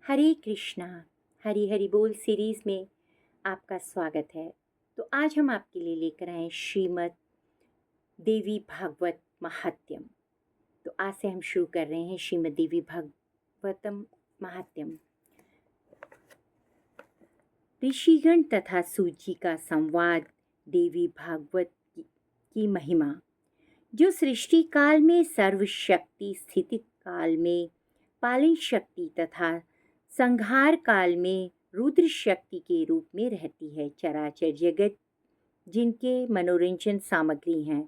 हरे कृष्णा। हरी हरी बोल सीरीज़ में आपका स्वागत है। तो आज हम आपके लिए लेकर आए श्रीमद् देवी भागवत महात्म्यम। तो आज से हम शुरू कर रहे हैं श्रीमद् देवी भागवतम महात्म्यम। ऋषिगण तथा सूची का संवाद। देवी भागवत की महिमा। जो सृष्टि काल में सर्वशक्ति, स्थिति काल में पालन शक्ति तथा संहार काल में रुद्र शक्ति के रूप में रहती है। चराचर जगत जिनके मनोरंजन सामग्री हैं,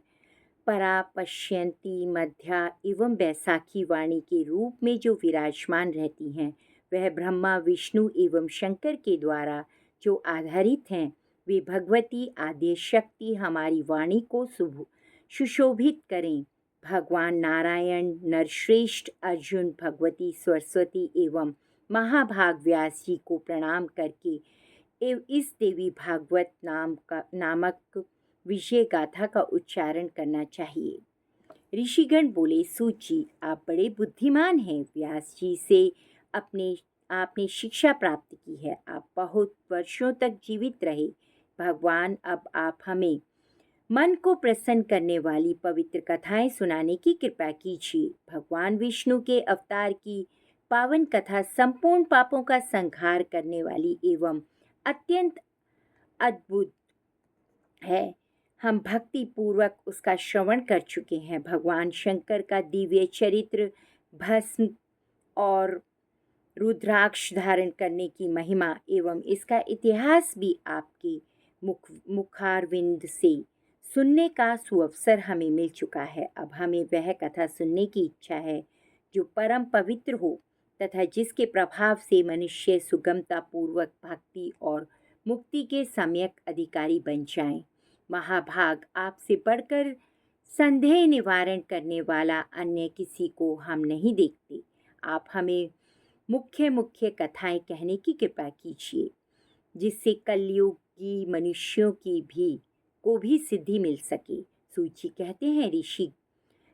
परा पश्यंती मध्या एवं बैसाखी वाणी के रूप में जो विराजमान रहती हैं, वह ब्रह्मा विष्णु एवं शंकर के द्वारा जो आधारित हैं, वे भगवती आद्य शक्ति हमारी वाणी को सुशोभित करें। भगवान नारायण, नरश्रेष्ठ अर्जुन, भगवती सरस्वती एवं महाभाग व्यास जी को प्रणाम करके इस देवी भागवत नामक विजय गाथा का उच्चारण करना चाहिए। ऋषिगण बोले, सूची आप बड़े बुद्धिमान हैं। व्यास जी से आपने शिक्षा प्राप्त की है। आप बहुत वर्षों तक जीवित रहे। भगवान, अब आप हमें मन को प्रसन्न करने वाली पवित्र कथाएं सुनाने की कृपा कीजिए। भगवान विष्णु के अवतार की पावन कथा संपूर्ण पापों का संहार करने वाली एवं अत्यंत अद्भुत है। हम भक्ति पूर्वक उसका श्रवण कर चुके हैं। भगवान शंकर का दिव्य चरित्र, भस्म और रुद्राक्ष धारण करने की महिमा एवं इसका इतिहास भी आपके मुखारविंद से सुनने का सुअवसर हमें मिल चुका है। अब हमें वह कथा सुनने की इच्छा है जो परम पवित्र हो तथा जिसके प्रभाव से मनुष्य सुगमता पूर्वक भक्ति और मुक्ति के सम्यक अधिकारी बन जाएं। महाभाग, आपसे बढ़कर संदेह निवारण करने वाला अन्य किसी को हम नहीं देखते। आप हमें मुख्य मुख्य कथाएं कहने की कृपा कीजिए, जिससे कलयुगी मनुष्यों को भी सिद्धि मिल सके। सूची कहते हैं,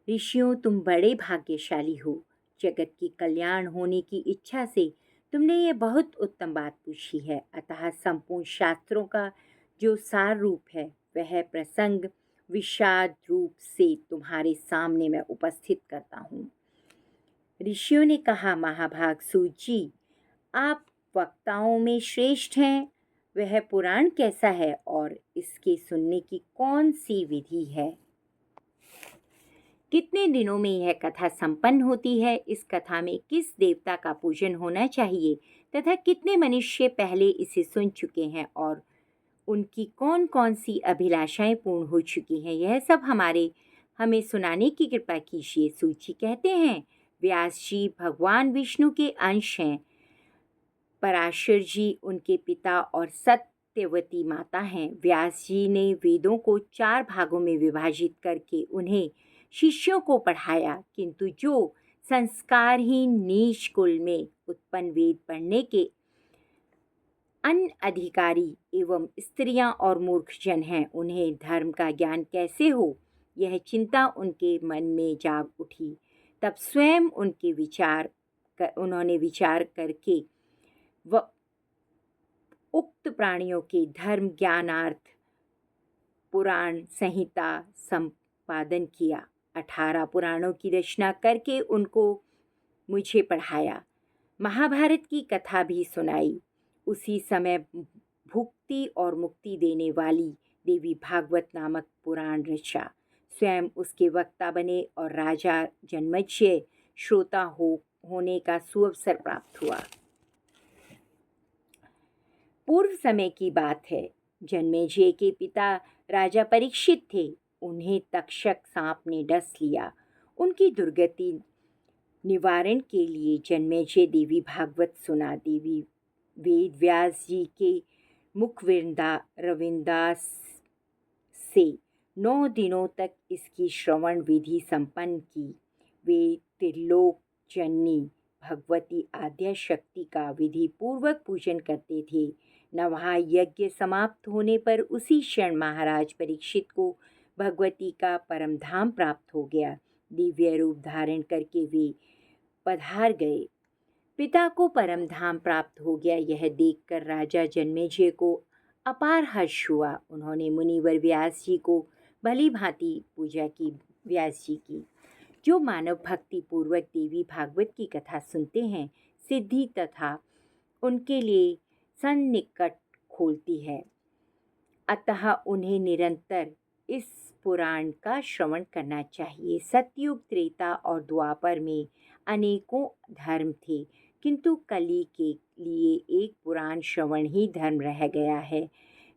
ऋषियों तुम बड़े भाग्यशाली हो। जगत की कल्याण होने की इच्छा से तुमने ये बहुत उत्तम बात पूछी है। अतः संपूर्ण शास्त्रों का जो सार रूप है, वह प्रसंग विषाद रूप से तुम्हारे सामने मैं उपस्थित करता हूँ। ऋषियों ने कहा, महाभाग सूची, आप वक्ताओं में श्रेष्ठ हैं। वह पुराण कैसा है और इसके सुनने की कौन सी विधि है? कितने दिनों में यह कथा संपन्न होती है? इस कथा में किस देवता का पूजन होना चाहिए तथा कितने मनुष्य पहले इसे सुन चुके हैं और उनकी कौन कौन सी अभिलाषाएं पूर्ण हो चुकी हैं? यह सब हमें सुनाने की कृपा कीजिए। सूची कहते हैं, व्यास जी भगवान विष्णु के अंश हैं। पराशर जी उनके पिता और सत्यवती माता हैं। व्यास जी ने वेदों को 4 भागों में विभाजित करके उन्हें शिष्यों को पढ़ाया, किंतु जो संस्कारहीन नीच कुल में उत्पन्न वेद पढ़ने के अनधिकारी एवं स्त्रियां और मूर्खजन हैं, उन्हें धर्म का ज्ञान कैसे हो? यह चिंता उनके मन में जाग उठी। तब स्वयं उन्होंने विचार करके उक्त प्राणियों के धर्म ज्ञानार्थ पुराण संहिता संपादन किया। 18 पुराणों की रचना करके उनको मुझे पढ़ाया। महाभारत की कथा भी सुनाई। उसी समय भुक्ति और मुक्ति देने वाली देवी भागवत नामक पुराण रचा। स्वयं उसके वक्ता बने और राजा जन्मेजय श्रोता होने का सुअवसर प्राप्त हुआ। पूर्व समय की बात है। जन्मेजय के पिता राजा परीक्षित थे। उन्हें तक्षक सांप ने डस लिया। उनकी दुर्गति निवारण के लिए जन्मेजय देवी भागवत सुना। देवी वेद व्यास जी के मुख रविंदास से 9 दिनों तक इसकी श्रवण विधि संपन्न की। वे त्रिलोक जननी भगवती आद्या शक्ति का विधि पूर्वक पूजन करते थे। नवहा यज्ञ समाप्त होने पर उसी क्षण महाराज परीक्षित को भगवती का परम धाम प्राप्त हो गया। दिव्य रूप धारण करके वे पधार गए। पिता को परम धाम प्राप्त हो गया, यह देखकर राजा जन्मेजय को अपार हर्ष हुआ। उन्होंने मुनिवर व्यास जी को भली भांति पूजा की। व्यास जी की जो मानव भक्ति पूर्वक देवी भागवत की कथा सुनते हैं, सिद्धि तथा उनके लिए सन्निकट खोलती है। अतः उन्हें निरंतर इस पुराण का श्रवण करना चाहिए। सतयुग, त्रेता और द्वापर में अनेकों धर्म थे, किंतु कली के लिए एक पुराण श्रवण ही धर्म रह गया है।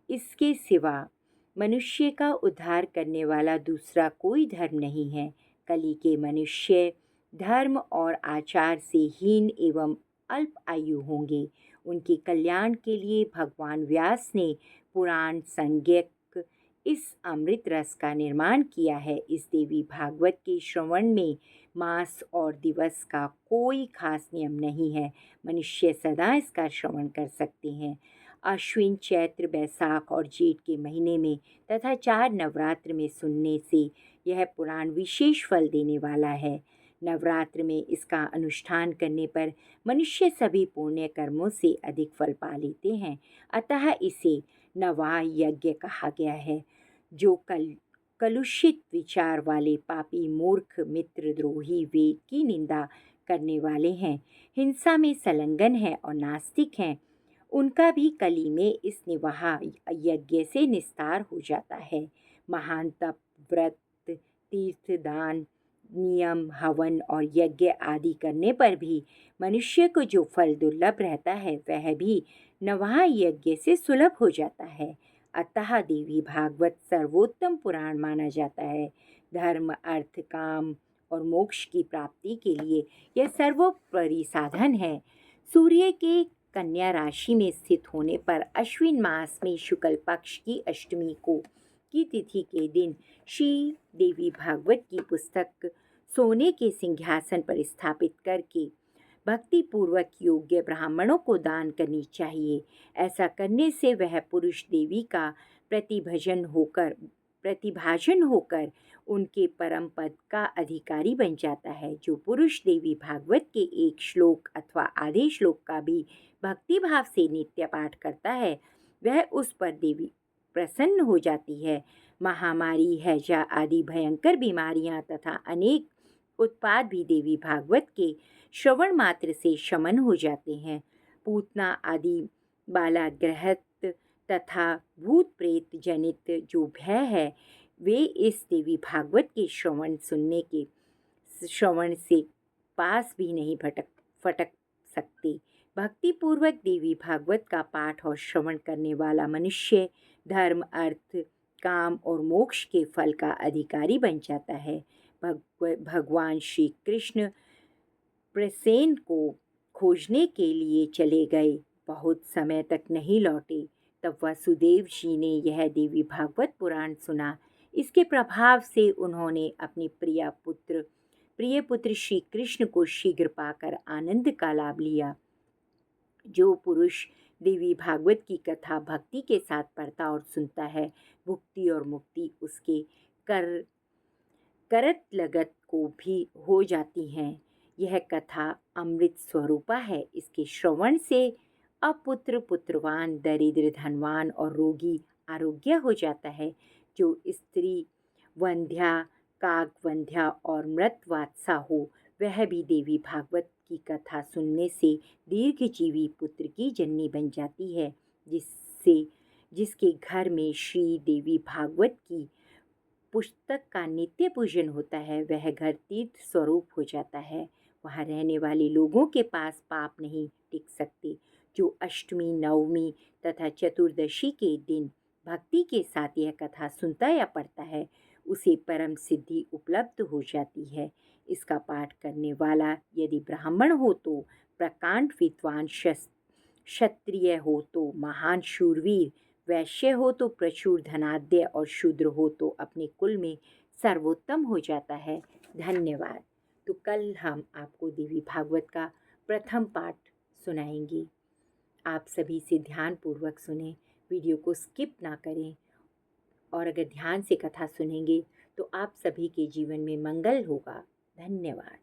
इसके सिवा मनुष्य का उद्धार करने वाला दूसरा कोई धर्म नहीं है। कली के मनुष्य धर्म और आचार से हीन एवं अल्प आयु होंगे। उनके कल्याण के लिए भगवान व्यास ने पुराण संज्ञक इस अमृत रस का निर्माण किया है। इस देवी भागवत के श्रवण में मास और दिवस का कोई खास नियम नहीं है। मनुष्य सदा इसका श्रवण कर सकते हैं। अश्विन, चैत्र, बैसाख और जेठ के महीने में तथा 4 नवरात्र में सुनने से यह पुराण विशेष फल देने वाला है। नवरात्र में इसका अनुष्ठान करने पर मनुष्य सभी पुण्य कर्मों से अधिक फल पा लेते हैं। अतः इसे नवा यज्ञ कहा गया है। जो कलुषित विचार वाले पापी, मूर्ख, मित्रद्रोही, वेद की निंदा करने वाले हैं, हिंसा में संलग्न हैं और नास्तिक हैं, उनका भी कली में इस निवाह यज्ञ से निस्तार हो जाता है। महान तप, व्रत, तीर्थ, दान, नियम, हवन और यज्ञ आदि करने पर भी मनुष्य को जो फल दुर्लभ रहता है, वह भी नवाह यज्ञ से सुलभ हो जाता है। अतः देवी भागवत सर्वोत्तम पुराण माना जाता है। धर्म, अर्थ, काम और मोक्ष की प्राप्ति के लिए यह सर्वोपरि साधन है। सूर्य के कन्या राशि में स्थित होने पर अश्विन मास में शुक्ल पक्ष की अष्टमी की तिथि के दिन श्री देवी भागवत की पुस्तक सोने के सिंहासन पर स्थापित करके भक्ति पूर्वक योग्य ब्राह्मणों को दान करनी चाहिए। ऐसा करने से वह पुरुष देवी का प्रतिभाजन होकर उनके परम पद का अधिकारी बन जाता है। जो पुरुष देवी भागवत के एक श्लोक अथवा आधे श्लोक का भी भक्ति भाव से नित्य पाठ करता है, वह उस पर देवी प्रसन्न हो जाती है। महामारी, हैजा आदि भयंकर बीमारियां तथा अनेक उत्पाद भी देवी भागवत के श्रवण मात्र से शमन हो जाते हैं। पूतना आदि बालाग्रहत तथा भूत प्रेत जनित जो भय है, वे इस देवी भागवत के श्रवण से पास भी नहीं फटक सकते। भक्ति पूर्वक देवी भागवत का पाठ और श्रवण करने वाला मनुष्य धर्म, अर्थ, काम और मोक्ष के फल का अधिकारी बन जाता है। भगवान श्री कृष्ण प्रसेन को खोजने के लिए चले गए, बहुत समय तक नहीं लौटे। तब वसुदेव जी ने यह देवी भागवत पुराण सुना। इसके प्रभाव से उन्होंने अपने प्रिय पुत्र श्री कृष्ण को शीघ्र पाकर आनंद का लाभ लिया। जो पुरुष देवी भागवत की कथा भक्ति के साथ पढ़ता और सुनता है, भुक्ति और मुक्ति उसके करत लगत को भी हो जाती हैं। यह कथा अमृत स्वरूपा है। इसके श्रवण से अपुत्र पुत्रवान, दरिद्र धनवान और रोगी आरोग्य हो जाता है। जो स्त्री वंध्या, काक वंध्या और मृतवात्सा हो, वह भी देवी भागवत की कथा सुनने से दीर्घजीवी पुत्र की जननी बन जाती है। जिसके घर में श्री देवी भागवत की पुस्तक का नित्य पूजन होता है, वह घर तीर्थ स्वरूप हो जाता है। वहाँ रहने वाले लोगों के पास पाप नहीं टिक सकते। जो अष्टमी, नवमी तथा चतुर्दशी के दिन भक्ति के साथ यह कथा सुनता या पढ़ता है, उसे परम सिद्धि उपलब्ध हो जाती है। इसका पाठ करने वाला यदि ब्राह्मण हो तो प्रकांड विद्वान, क्षत्रिय हो तो महान शूरवीर, वैश्य हो तो प्रचुर धनाढ्य और शूद्र हो तो अपने कुल में सर्वोत्तम हो जाता है। धन्यवाद। तो कल हम आपको देवी भागवत का प्रथम पाठ सुनाएंगे। आप सभी से ध्यानपूर्वक सुने, वीडियो को स्किप ना करें, और अगर ध्यान से कथा सुनेंगे तो आप सभी के जीवन में मंगल होगा। धन्यवाद।